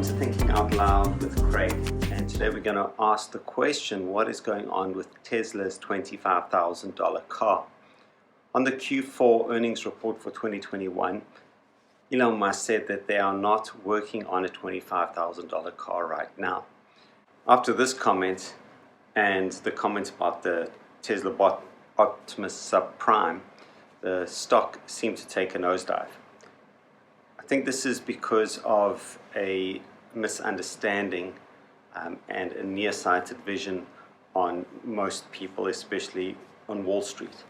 Welcome to Thinking Out Loud with Craig, and today we're going to ask the question, what is going on with Tesla's $25,000 car? On the Q4 earnings report for 2021, Elon Musk said that they are not working on a $25,000 car right now. After this comment and the comment about the Tesla bot Optimus subprime, the stock seemed to take a nosedive. I think this is because of a misunderstanding and a nearsighted vision on most people, especially on Wall Street.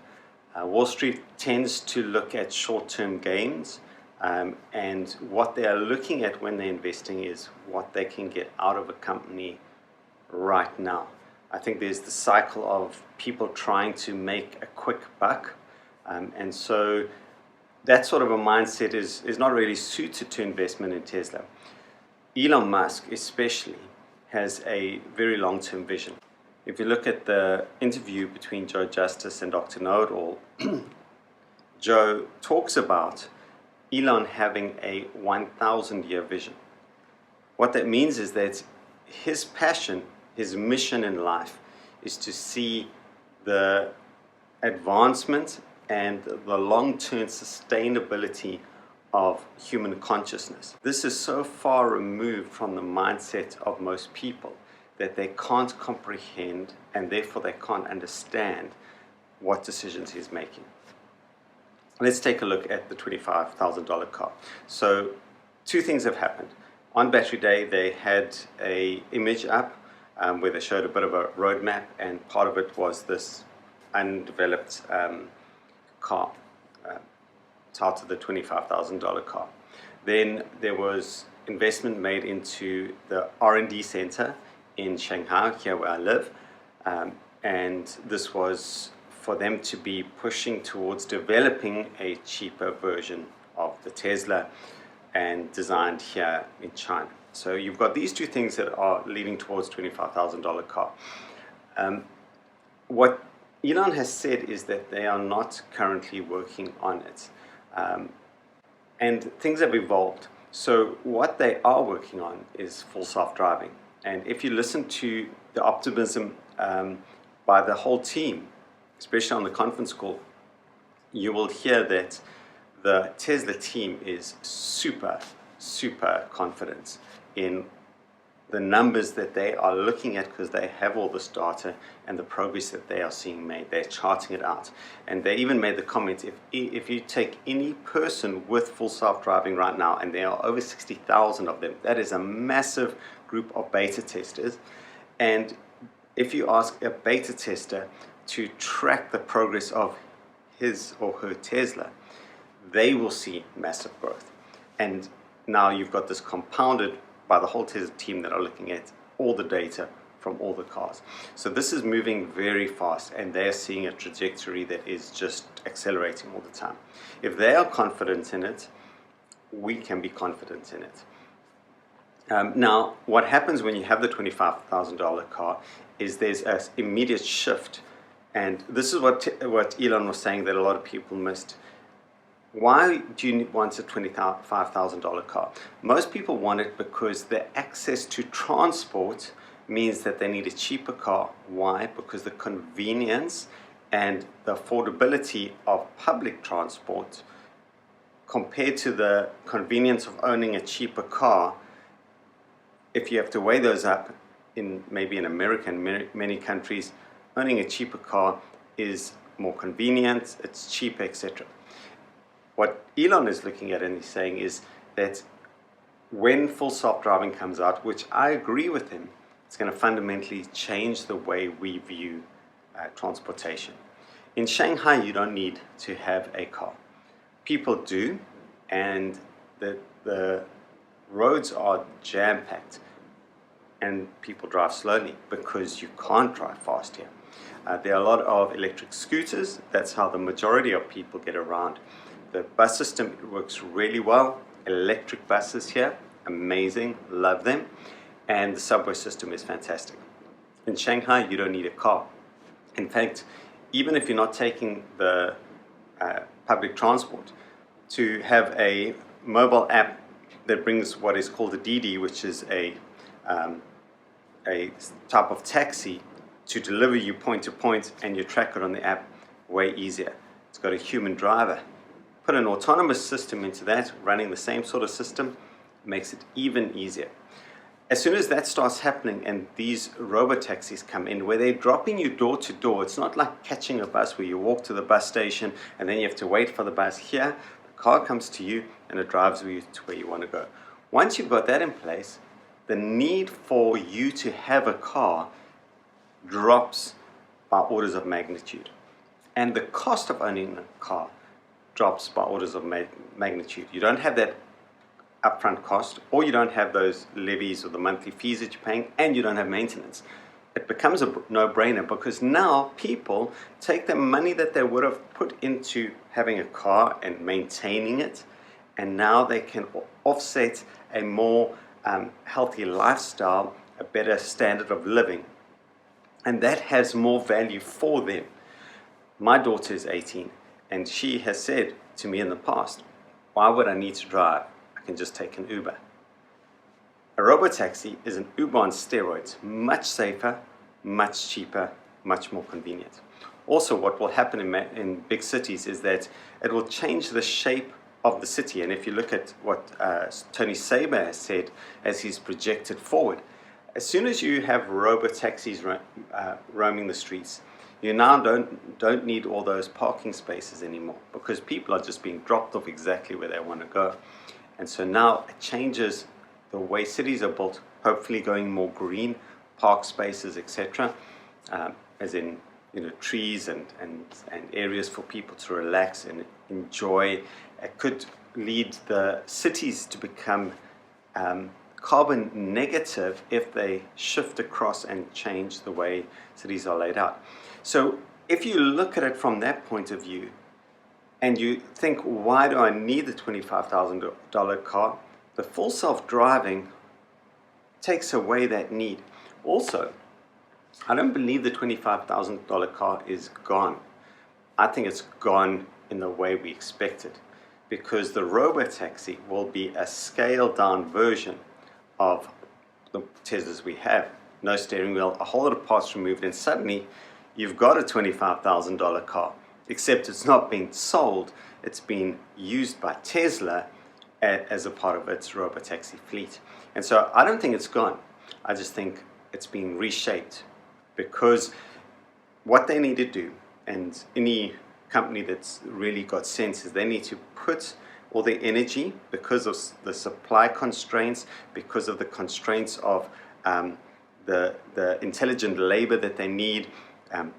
Wall Street tends to look at short-term gains, and what they are looking at when they're investing is what they can get out of a company right now. I think there's the cycle of people trying to make a quick buck, and so that sort of a mindset is not really suited to investment in Tesla. Elon Musk especially has a very long-term vision. If you look at the interview between Joe Justice and Dr. Know-it-all, Joe talks about Elon having a 1,000-year vision. What that means is that his passion, his mission in life is to see the advancement and the long-term sustainability of human consciousness. This is so far removed from the mindset of most people that they can't comprehend, and therefore they can't understand what decisions he's making. Let's take a look at the $25,000 car. So two things have happened. On Battery Day, they had an image up where they showed a bit of a roadmap, and part of it was this undeveloped car, titled the $25,000 car. Then there was investment made into the R&D center in Shanghai, here where I live, and this was for them to be pushing towards developing a cheaper version of the Tesla and designed here in China. So you've got these two things that are leading towards $25,000 car. What Elon has said is that they are not currently working on it, and things have evolved. So what they are working on is full self-driving, and if you listen to the optimism by the whole team, especially on the conference call, you will hear that the Tesla team is super confident in the numbers that they are looking at, because they have all this data and the progress that they are seeing made. They're charting it out. And they even made the comment, if you take any person with full self-driving right now, and there are over 60,000 of them, that is a massive group of beta testers. And if you ask a beta tester to track the progress of his or her Tesla, they will see massive growth. And now you've got this compounded by the whole Tesla team that are looking at all the data from all the cars. So this is moving very fast, and they're seeing a trajectory that is just accelerating all the time. If they are confident in it, we can be confident in it. Now, what happens when you have the $25,000 car is there's an immediate shift, and this is what Elon was saying that a lot of people missed. Why do you want a $25,000 car? Most people want it because the access to transport means that they need a cheaper car. Why? Because the convenience and the affordability of public transport compared to the convenience of owning a cheaper car, if you have to weigh those up, maybe in America and many countries, owning a cheaper car is more convenient, it's cheaper, etc. What Elon is looking at and he's saying is that when full self-driving comes out, which I agree with him, it's going to fundamentally change the way we view transportation. In Shanghai, you don't need to have a car. People do, and the roads are jam-packed, and people drive slowly because you can't drive fast here. There are a lot of electric scooters. That's how the majority of people get around. The bus system works really well. Electric buses here, amazing, love them. And the subway system is fantastic. In Shanghai, you don't need a car. In fact, even if you're not taking the public transport, to have a mobile app that brings what is called a DD, which is a type of taxi to deliver you point to point, and you track it on the app way easier. It's got a human driver. Put an autonomous system into that, running the same sort of system, makes it even easier. As soon as that starts happening and these robo-taxis come in where they're dropping you door to door, it's not like catching a bus where you walk to the bus station and then you have to wait for the bus. Here, the car comes to you and it drives you to where you want to go. Once you've got that in place, the need for you to have a car drops by orders of magnitude. And the cost of owning a car drops by orders of magnitude. You don't have that upfront cost, or you don't have those levies or the monthly fees that you're paying, and you don't have maintenance. It becomes a no-brainer because now people take the money that they would have put into having a car and maintaining it, and now they can offset a more healthy lifestyle, a better standard of living, and that has more value for them. My daughter is 18, and she has said to me in the past, why would I need to drive? I can just take an Uber. A robotaxi is an Uber on steroids, much safer, much cheaper, much more convenient. Also, what will happen in big cities is that it will change the shape of the city. And if you look at what Tony Saber has said as he's projected forward, as soon as you have robotaxis roaming the streets, you now don't need all those parking spaces anymore because people are just being dropped off exactly where they want to go. And so now it changes the way cities are built, hopefully going more green, park spaces, etc. As in, trees and areas for people to relax and enjoy. It could lead the cities to become carbon negative if they shift across and change the way cities are laid out. So if you look at it from that point of view, and you think, why do I need the $25,000 car? The full self-driving takes away that need. Also, I don't believe the $25,000 car is gone. I think it's gone in the way we expect it, because the robotaxi will be a scaled-down version of the Teslas we have. No steering wheel, a whole lot of parts removed, and suddenly you've got a $25,000 car. Except it's not being sold, it's being used by Tesla as a part of its robotaxi fleet. And so I don't think it's gone. I just think it's being reshaped, because what they need to do, and any company that's really got sense, is they need to put all the energy, because of the supply constraints, because of the constraints of the intelligent labor that they need.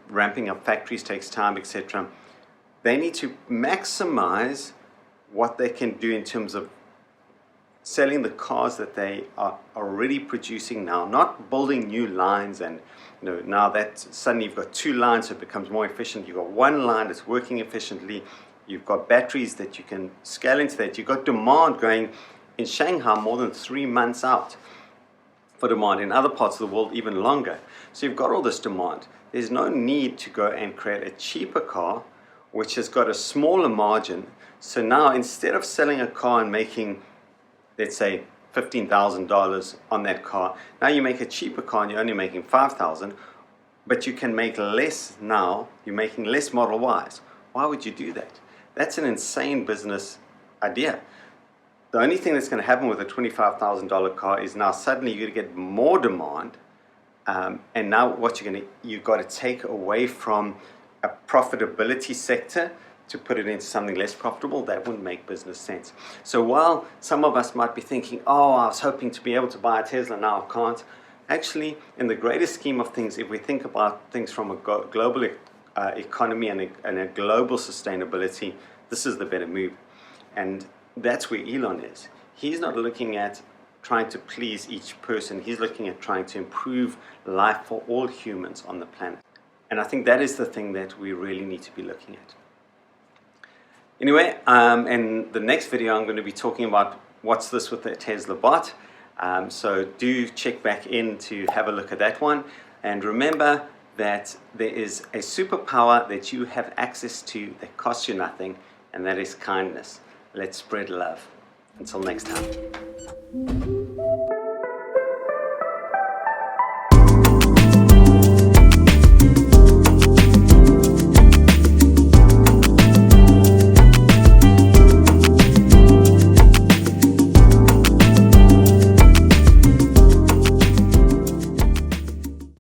Ramping up factories takes time, etc. They need to maximize what they can do in terms of selling the cars that they are already producing now, not building new lines. And now that suddenly you've got 2 lines, so it becomes more efficient. You've got 1 line that's working efficiently. You've got batteries that you can scale into that. You've got demand going in Shanghai more than 3 months out for demand. In other parts of the world, even longer. So you've got all this demand. There's no need to go and create a cheaper car which has got a smaller margin. So now, instead of selling a car and making, let's say, $15,000 on that car, now you make a cheaper car and you're only making $5,000, but you can make less now. You're making less Model Ys. Why would you do that? That's an insane business idea. The only thing that's going to happen with a $25,000 car is now suddenly you're going to get more demand. And now what you've got to take away from a profitability sector to put it into something less profitable. That wouldn't make business sense. So while some of us might be thinking, oh, I was hoping to be able to buy a Tesla, now I can't. Actually, in the greater scheme of things, if we think about things from a global economy and a global sustainability, this is the better move. And that's where Elon is. He's not looking at trying to please each person. He's looking at trying to improve life for all humans on the planet. And I think that is the thing that we really need to be looking at. Anyway, in the next video, I'm going to be talking about what's this with the Tesla bot. So do check back in to have a look at that one. And remember that there is a superpower that you have access to that costs you nothing, and that is kindness. Let's spread love. Until next time.